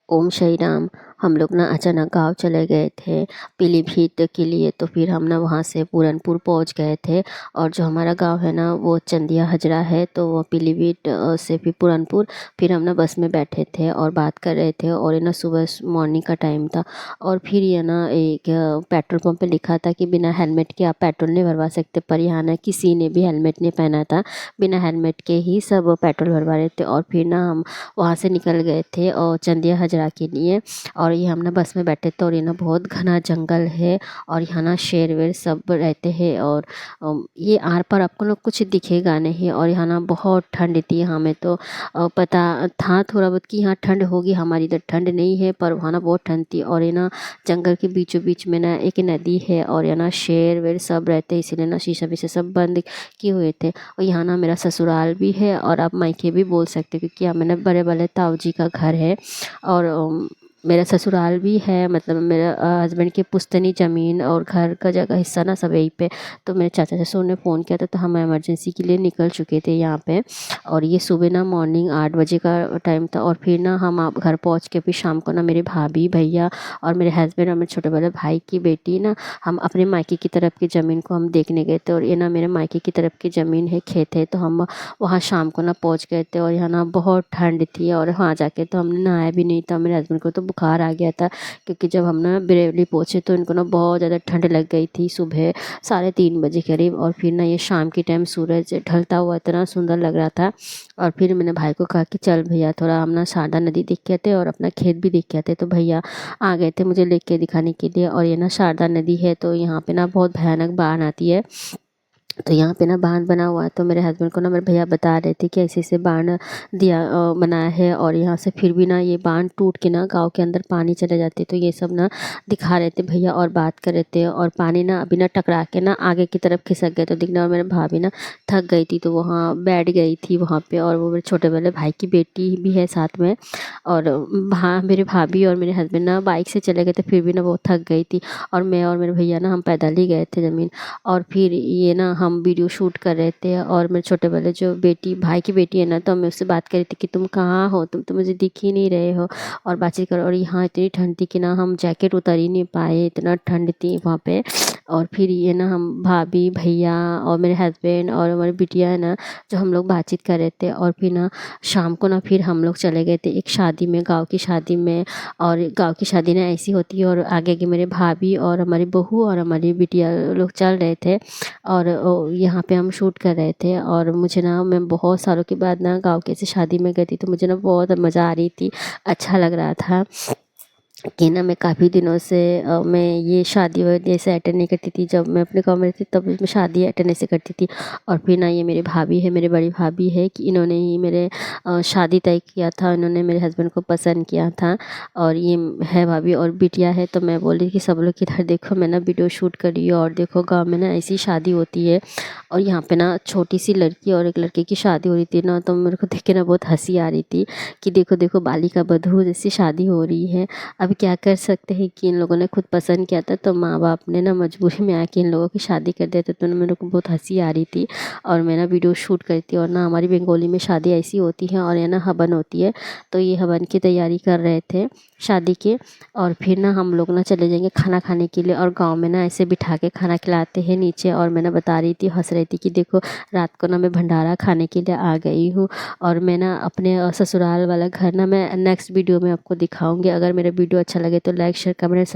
ओम श्री राम। हम लोग ना अचानक गांव चले गए थे पीलीभीत के लिए। तो फिर हम ना वहाँ से पूरनपुर पहुँच गए थे। और जो हमारा गांव है ना वो चंदिया हजरा है, तो वो पीलीभीत से फिर पूरनपुर। फिर हम ना बस में बैठे थे और बात कर रहे थे, और ये ना सुबह मॉर्निंग का टाइम था। और फिर ये ना एक पेट्रोल पंप पे लिखा था कि बिना हेलमेट के आप पेट्रोल नहीं भरवा सकते, पर यहाँ ना किसी ने भी हेलमेट नहीं पहना था। बिना हेलमेट के ही सब पेट्रोल भरवा रहे थे। और फिर ना हम वहाँ से निकल गए थे और चंदिया हजरा के लिए। और ये हम ना बस में बैठे थे, और ये ना बहुत घना जंगल है, और यहाँ ना शेर वेर सब रहते हैं। और ये आर पार आपको ना कुछ दिखेगा नहीं। और यहाँ ना बहुत ठंड थी। हमें तो पता था थोड़ा बहुत कि यहाँ ठंड होगी, हमारी इधर ठंड नहीं है, पर वहाँ ना बहुत ठंड थी। और ये ना जंगल के बीचों बीच में ना एक नदी है, और यहाँ ना शेर वेर सब रहते हैं, इसीलिए ना शीशा विशा सब बंद किए हुए थे। और यहाँ ना मेरा ससुराल भी है, और आप मायके भी बोल सकते हो, क्योंकि यहाँ मैंने बड़े बड़े ताऊ जी का घर है। और मेरा ससुराल भी है, मतलब मेरा हस्बैंड की पुश्तैनी ज़मीन और घर का जगह हिस्सा ना सब यहीं पे। तो मेरे चाचा ससुर ने फ़ोन किया था, तो हम इमरजेंसी के लिए निकल चुके थे यहाँ पे। और ये सुबह ना मॉर्निंग 8 बजे का टाइम था। और फिर ना हम आप घर पहुँच के फिर शाम को ना मेरे भाभी भैया और मेरे हस्बैंड और मेरे छोटे बड़े भाई की बेटी ना, हम अपने मायके की तरफ की ज़मीन को हम देखने गए थे। और ये ना मेरे मायके की तरफ की ज़मीन है, खेत है, तो हम वहाँ शाम को ना पहुँच गए थे। और यहाँ ना बहुत ठंड थी, और वहाँ जाके तो हमने नहाया भी नहीं था। मेरे हस्बैंड को तो बुखार आ गया था, क्योंकि जब हम ना बरेली पहुँचे तो इनको ना बहुत ज़्यादा ठंड लग गई थी सुबह 3:30 बजे करीब। और फिर ना ये शाम के टाइम सूरज ढलता हुआ इतना सुंदर लग रहा था। और फिर मैंने भाई को कहा कि चल भैया थोड़ा हम ना शारदा नदी देख के आते और अपना खेत भी देख के आते। तो भैया आ गए थे मुझे लेके दिखाने के लिए। और ये ना शारदा नदी है, तो यहाँ पे ना बहुत भयानक बाढ़ आती है। तो यहाँ पे ना बांध बना हुआ है। तो मेरे हस्बैंड को ना मेरे भैया बता रहे थे कि ऐसे ऐसे बांध बनाया है, और यहाँ से फिर भी ना ये बांध टूट के ना गांव के अंदर पानी चले जाते। तो ये सब ना दिखा रहे थे भैया और बात कर रहे थे। और पानी ना अभी ना टकरा के ना आगे की तरफ खिसक गए, तो दिखना। और मेरे भाभी ना थक गई थी, तो वहाँ बैठ गई थी वहाँ पे। और वो मेरे छोटे वाले भाई की बेटी भी है साथ में। और मेरे भाभी और मेरे हस्बैंड ना बाइक से चले गए थे, फिर भी ना वो थक गई थी। और मैं और मेरे भैया ना हम पैदल ही गए थे ज़मीन। और फिर ये ना हम वीडियो शूट कर रहे थे। और मेरे छोटे वाले जो बेटी भाई की बेटी है ना, तो मैं उससे बात कर रही थी कि तुम कहाँ हो, तुम तो मुझे दिख ही नहीं रहे हो, और बातचीत करो। और यहाँ इतनी ठंड थी कि ना हम जैकेट उतार ही नहीं पाए, इतना ठंड थी वहाँ पे। और फिर ये ना हम भाभी भैया और मेरे हस्बैंड और हमारी बिटिया है ना, जो हम लोग बातचीत कर रहे थे। और फिर ना शाम को ना फिर हम लोग चले गए थे एक शादी में, गाँव की शादी में। और गाँव की शादी ना ऐसी होती है, और आगे आगे मेरे भाभी और हमारी बहू और हमारी बिटिया लोग चल रहे थे। और यहाँ पे हम शूट कर रहे थे। और मुझे ना मैं बहुत सालों के बाद ना गाँव की ऐसी शादी में गई थी, तो मुझे ना बहुत मज़ा आ रही थी, अच्छा लग रहा था कि ना मैं काफ़ी दिनों से मैं ये शादी वादी ऐसे अटेंड नहीं करती थी। जब मैं अपने गाँव में रहती तब मैं शादी अटेंड ऐसे करती थी। और फिर ना ये मेरी भाभी है, मेरी बड़ी भाभी है, कि इन्होंने ही मेरे शादी तय किया था, इन्होंने मेरे हस्बैंड को पसंद किया था। और ये है भाभी और बिटिया है। तो मैं बोली कि सब लोग इधर देखो, मैं ना वीडियो शूट कर रही हूँ, और देखो गाँव में ना ऐसी शादी होती है। और यहाँ पे ना छोटी सी लड़की और एक लड़के की शादी हो रही थी ना, तो मेरे को देख के ना बहुत हंसी आ रही थी कि देखो देखो बालिका बधू जैसी शादी हो रही है। अब क्या कर सकते हैं कि इन लोगों ने खुद पसंद किया था, तो माँ बाप ने ना मजबूरी में आके इन लोगों की शादी कर दिया था। तो ना मेरे को बहुत हंसी आ रही थी, और मैं ना वीडियो शूट करती। और ना हमारी बंगाली में शादी ऐसी होती है, और ये ना हवन होती है। तो ये हवन की तैयारी कर रहे थे शादी के। और फिर ना हम लोग ना चले जाएंगे खाना खाने के लिए, और गांव में ना ऐसे बिठा के खाना खिलाते हैं नीचे। और मैं ना बता रही थी, हंस रही थी कि देखो रात को ना मैं भंडारा खाने के लिए आ गई हूँ। और मैं ना अपने ससुराल वाला घर ना मैं नेक्स्ट वीडियो में आपको दिखाऊंगी। अगर मेरा वीडियो अच्छा लगे तो लाइक शेयर कमेंट